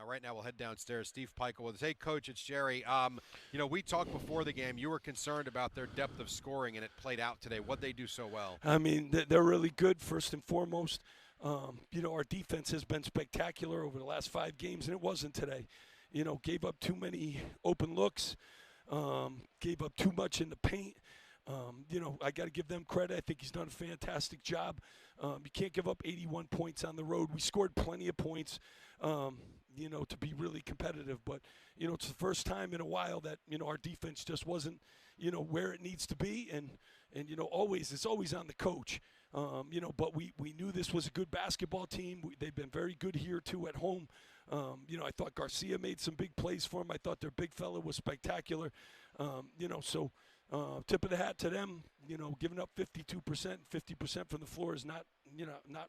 right now we'll head downstairs. Steve Pikiell with us. Hey, Coach, it's Jerry. We talked before the game. You were concerned about their depth of scoring, and it played out today. What'd they do so well? I mean, they're really good, first and foremost. Our defense has been spectacular over the last 5 games, and it wasn't today. Gave up too many open looks, gave up too much in the paint. I got to give them credit. I think he's done a fantastic job. You can't give up 81 points on the road. We scored plenty of points, to be really competitive. But, it's the first time in a while that, our defense just wasn't, where it needs to be. And it's always on the coach. But we knew this was a good basketball team. They've been very good here, too, at home. I thought Garcia made some big plays for him. I thought their big fella was spectacular. Tip of the hat to them. Giving up 52%, 50% from the floor is not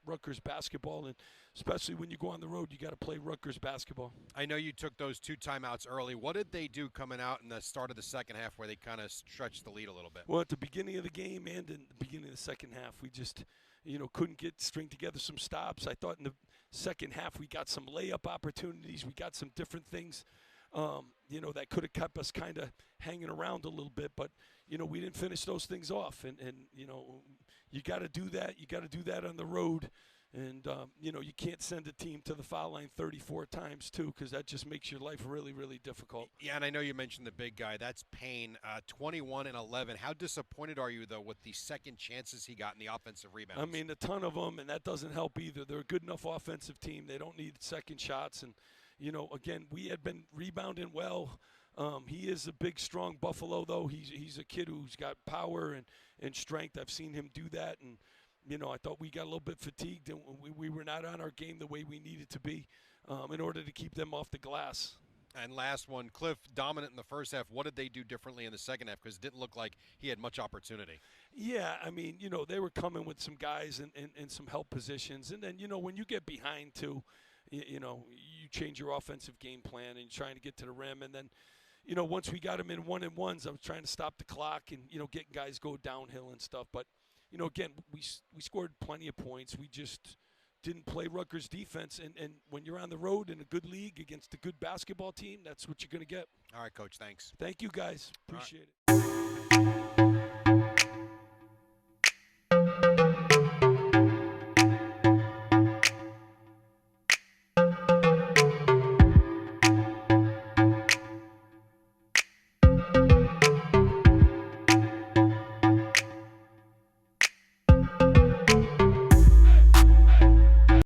Rutgers basketball, and especially when you go on the road, you got to play Rutgers basketball. I know you took those 2 timeouts early. What did they do coming out in the start of the second half where they kind of stretched the lead a little bit? Well, at the beginning of the game and in the beginning of the second half, we just, couldn't string together some stops. I thought in the second half we got some layup opportunities. We got some different things. That could have kept us kind of hanging around a little bit, but, we didn't finish those things off. And you got to do that. You got to do that on the road. And, you can't send a team to the foul line 34 times, too, because that just makes your life really, really difficult. Yeah, and I know you mentioned the big guy. That's Payne, 21 and 11. How disappointed are you, though, with the second chances he got in the offensive rebounds? I mean, a ton of them, and that doesn't help either. They're a good enough offensive team. They don't need second shots. And, again, we had been rebounding well. He is a big, strong Buffalo, though. He's a kid who's got power and strength. I've seen him do that. And, I thought we got a little bit fatigued, and we were not on our game the way we needed to be in order to keep them off the glass. And last one, Cliff, dominant in the first half. What did they do differently in the second half? Because it didn't look like he had much opportunity. Yeah, I mean, they were coming with some guys in some help positions. And then, when you get behind, too, you change your offensive game plan and you're trying to get to the rim. And then, once we got them in 1-and-1s, I was trying to stop the clock and, getting guys go downhill and stuff. But, again, we scored plenty of points. We just didn't play Rutgers defense. And when you're on the road in a good league against a good basketball team, that's what you're going to get. All right, Coach, thanks. Thank you, guys. Appreciate it.